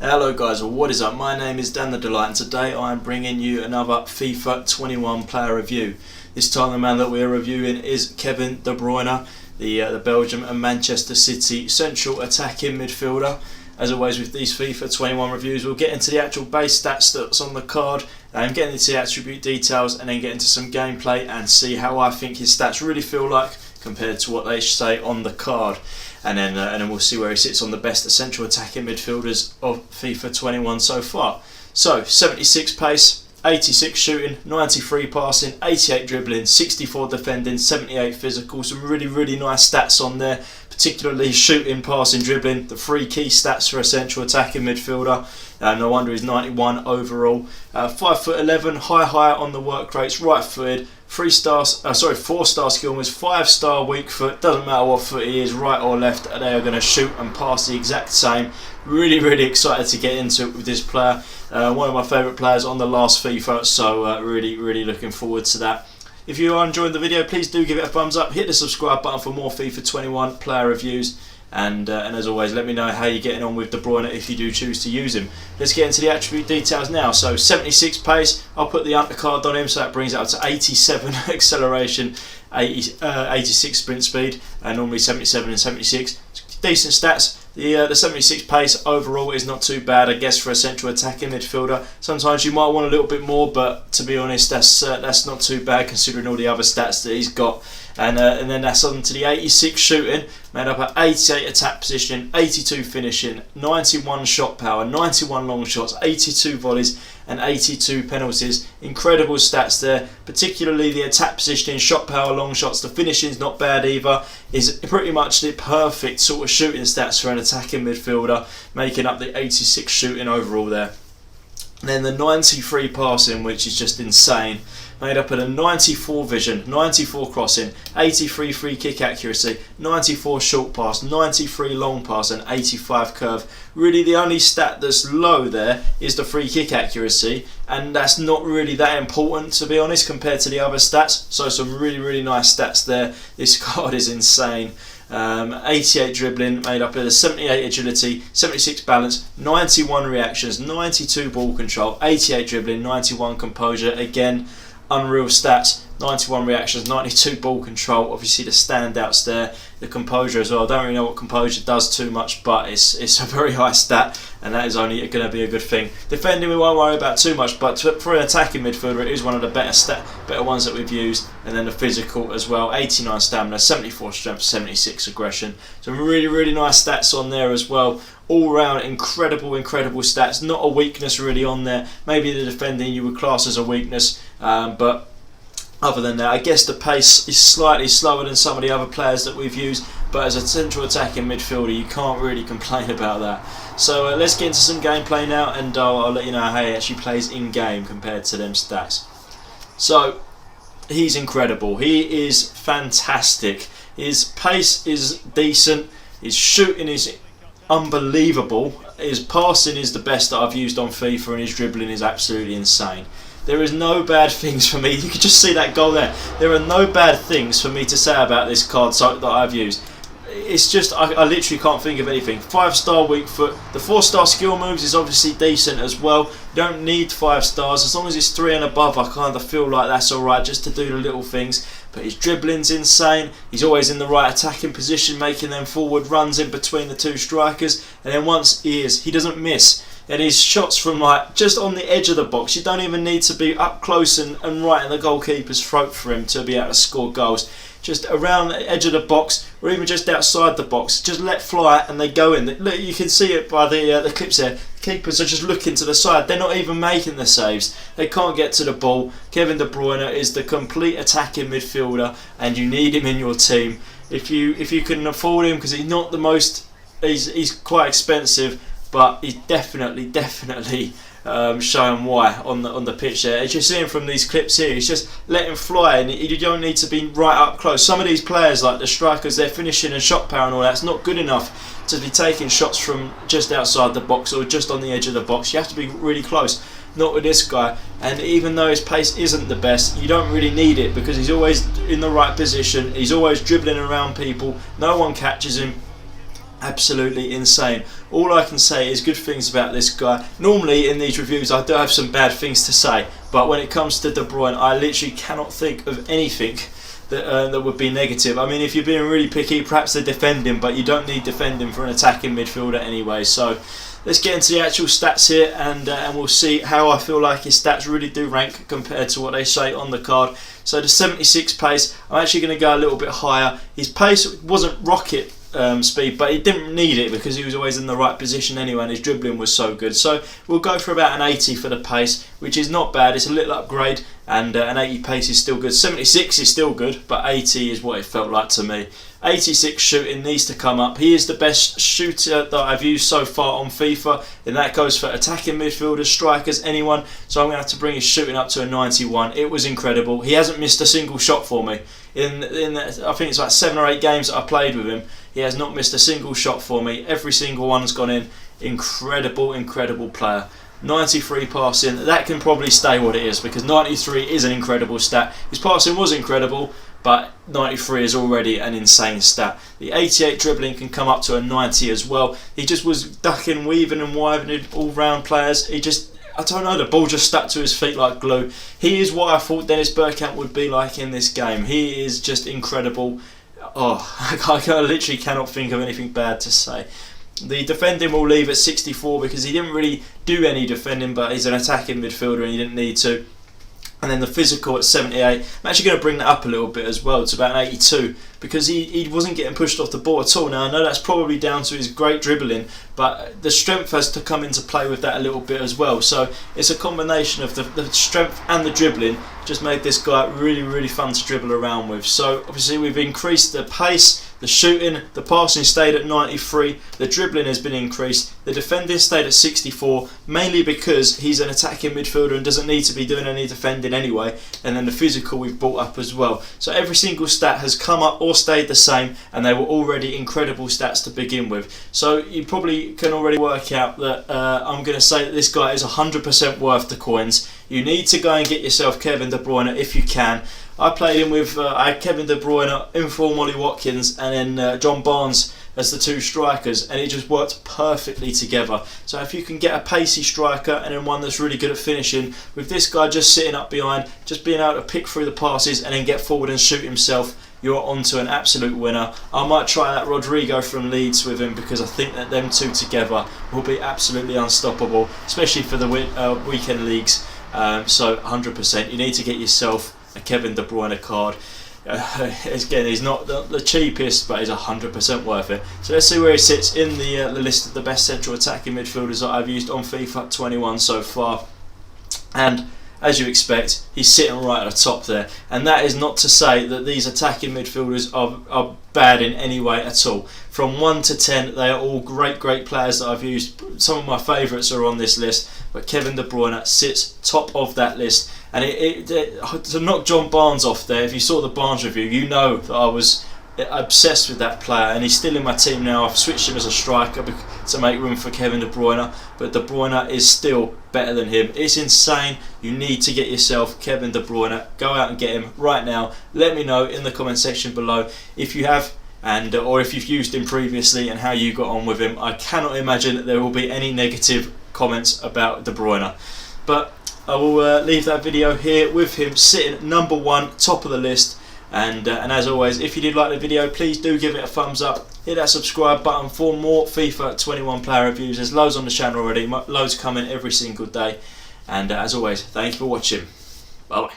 Hello guys, what is up? My name is Dan the Delight and today I am bringing you another FIFA 21 player review. This time the man that we're reviewing is Kevin De Bruyne, the Belgium and Manchester City central attacking midfielder. As always with these FIFA 21 reviews, we'll get into the actual base stats that's on the card and get into the attribute details and then get into some gameplay and see how I think his stats really feel like compared to what they say on the card. And then we'll see where he sits on the best central attacking midfielders of FIFA 21 so far. So 76 pace, 86 shooting, 93 passing, 88 dribbling, 64 defending, 78 physical. Some really nice stats on there, particularly shooting, passing, dribbling, the three key stats for a central attacking midfielder. No wonder he's 91 overall. 5'11", high on the work rates, right footed. 4-star skill moves, 5-star weak foot. Doesn't matter what foot he is, right or left, they are going to shoot and pass the exact same. Really excited to get into it with this player. One of my favourite players on the last FIFA, so really looking forward to that. If you are enjoying the video, please do give it a thumbs up. Hit the subscribe button for more FIFA 21 player reviews. And as always, let me know how you're getting on with De Bruyne if you do choose to use him. Let's get into the attribute details now. So 76 pace, I'll put the undercard on him, so that brings it up to 87 acceleration, 86 sprint speed, and normally 77 and 76. Decent stats. The 76 pace overall is not too bad, I guess, for a central attacking midfielder. Sometimes you might want a little bit more, but to be honest, that's not too bad considering all the other stats that he's got. And then that's on to the 86 shooting, made up of 88 attack positioning, 82 finishing, 91 shot power, 91 long shots, 82 volleys and 82 penalties. Incredible stats there, particularly the attack positioning, shot power, long shots. The finishing's not bad either. Is pretty much the perfect sort of shooting stats for an attacking midfielder, making up the 86 shooting overall there. And then the 93 passing, which is just insane, made up of a 94 vision, 94 crossing, 83 free kick accuracy, 94 short pass, 93 long pass and 85 curve. Really the only stat that's low there is the free kick accuracy, and that's not really that important to be honest compared to the other stats. So some really nice stats there. This card is insane. 88 dribbling, made up of a 78 agility, 76 balance, 91 reactions, 92 ball control, 88 dribbling, 91 composure. Again, unreal stats. 91 reactions, 92 ball control. Obviously the standouts there, the composure as well. I don't really know what composure does too much, but it's a very high stat, and that is only going to be a good thing. Defending we won't worry about too much, but for an attacking midfielder it is one of the better ones that we've used. And then the physical as well, 89 stamina, 74 strength, 76 aggression. Some really nice stats on there as well. All round incredible stats. Not a weakness really on there. Maybe the defending you would class as a weakness, but other than that, I guess the pace is slightly slower than some of the other players that we've used, but as a central attacking midfielder you can't really complain about that. So let's get into some gameplay now, and I'll let you know how he actually plays in game compared to them stats. So he's incredible, he is fantastic. His pace is decent, his shooting is unbelievable, his passing is the best that I've used on FIFA, and his dribbling is absolutely insane. There is no bad things for me. You can just see that goal there. There are no bad things for me to say about this card that I've used. It's just, I literally can't think of anything. 5-star weak foot. The 4-star skill moves is obviously decent as well. You don't need 5 stars. As long as it's 3 and above, I kind of feel like that's alright just to do the little things. But his dribbling's insane. He's always in the right attacking position, making them forward runs in between the two strikers. And then once he doesn't miss. And his shots from like just on the edge of the box, you don't even need to be up close and right in the goalkeeper's throat for him to be able to score goals. Just around the edge of the box or even just outside the box, just let fly and they go in. Look, you can see it by the clips there. Keepers are just looking to the side, they're not even making the saves, they can't get to the ball. Kevin De Bruyne is the complete attacking midfielder and you need him in your team. If you can afford him, because he's not the most, he's quite expensive, but he's definitely showing why on the pitch there. As you're seeing from these clips here, he's just letting fly, and you don't need to be right up close. Some of these players, like the strikers, their finishing and shot power and all that's not good enough to be taking shots from just outside the box or just on the edge of the box. You have to be really close. Not with this guy, and even though his pace isn't the best, you don't really need it because he's always in the right position, he's always dribbling around people, no one catches him. Absolutely insane. All I can say is good things about this guy. Normally in these reviews I do have some bad things to say, but when it comes to De Bruyne, I literally cannot think of anything that would be negative. I mean, if you're being really picky, perhaps the defending, but you don't need defending for an attacking midfielder anyway. So let's get into the actual stats here, and we'll see how I feel like his stats really do rank compared to what they say on the card. So the 76 pace, I'm actually going to go a little bit higher. His pace wasn't rocket speed, but he didn't need it because he was always in the right position anyway, and his dribbling was so good. So we'll go for about an 80 for the pace, which is not bad. It's a little upgrade, and an 80 pace is still good. 76 is still good, but 80 is what it felt like to me. 86 shooting needs to come up. He is the best shooter that I've used so far on FIFA, and that goes for attacking midfielders, strikers, anyone. So I'm going to have to bring his shooting up to a 91. It was incredible. He hasn't missed a single shot for me. In I think it's like 7 or 8 games that I played with him, he has not missed a single shot for me. Every single one has gone in. Incredible, incredible player. 93 passing, that can probably stay what it is, because 93 is an incredible stat. His passing was incredible, but 93 is already an insane stat. The 88 dribbling can come up to a 90 as well. He just was ducking, weaving and wiving all round players. He just, I don't know, the ball just stuck to his feet like glue. He is what I thought Dennis Bergkamp would be like in this game. He is just incredible. Oh, I literally cannot think of anything bad to say. The defending will leave at 64 because he didn't really do any defending, but he's an attacking midfielder and he didn't need to. And then the physical at 78, I'm actually going to bring that up a little bit as well to about an 82, because he wasn't getting pushed off the ball at all. Now I know that's probably down to his great dribbling, but the strength has to come into play with that a little bit as well. So it's a combination of the strength and the dribbling just made this guy really, really fun to dribble around with. So obviously we've increased the pace, the shooting, the passing stayed at 93, the dribbling has been increased, the defending stayed at 64, mainly because he's an attacking midfielder and doesn't need to be doing any defending anyway, and then the physical we've brought up as well. So every single stat has come up or stayed the same, and they were already incredible stats to begin with. So you probably can already work out that I'm going to say that this guy is 100% worth the coins. You need to go and get yourself Kevin De Bruyne if you can. I played him with I had Kevin De Bruyne, inform Ollie Watkins, and then John Barnes as the 2 strikers, and it just worked perfectly together. So if you can get a pacey striker and then one that's really good at finishing, with this guy just sitting up behind, just being able to pick through the passes and then get forward and shoot himself, you're on to an absolute winner. I might try that Rodrigo from Leeds with him, because I think that them 2 together will be absolutely unstoppable, especially for the weekend leagues. So 100%, you need to get yourself a Kevin De Bruyne card. Again, he's not the cheapest, but he's 100% worth it. So let's see where he sits in the list of the best central attacking midfielders that I've used on FIFA 21 so far. And as you expect, he's sitting right at the top there. And that is not to say that these attacking midfielders are bad in any way at all. From 1 to 10, they are all great players that I've used. Some of my favourites are on this list, but Kevin De Bruyne sits top of that list. And to knock John Barnes off there, if you saw the Barnes review, you know that I was obsessed with that player, and he's still in my team now. I've switched him as a striker to make room for Kevin De Bruyne, but De Bruyne is still better than him. It's insane. You need to get yourself Kevin De Bruyne. Go out and get him right now. Let me know in the comment section below if you have, and or if you've used him previously and how you got on with him. I cannot imagine that there will be any negative comments about De Bruyne. But I will leave that video here with him sitting at number 1, top of the list. And as always, if you did like the video, please do give it a thumbs up. Hit that subscribe button for more FIFA 21 player reviews. There's loads on the channel already, loads coming every single day. And as always, thank you for watching. Bye bye.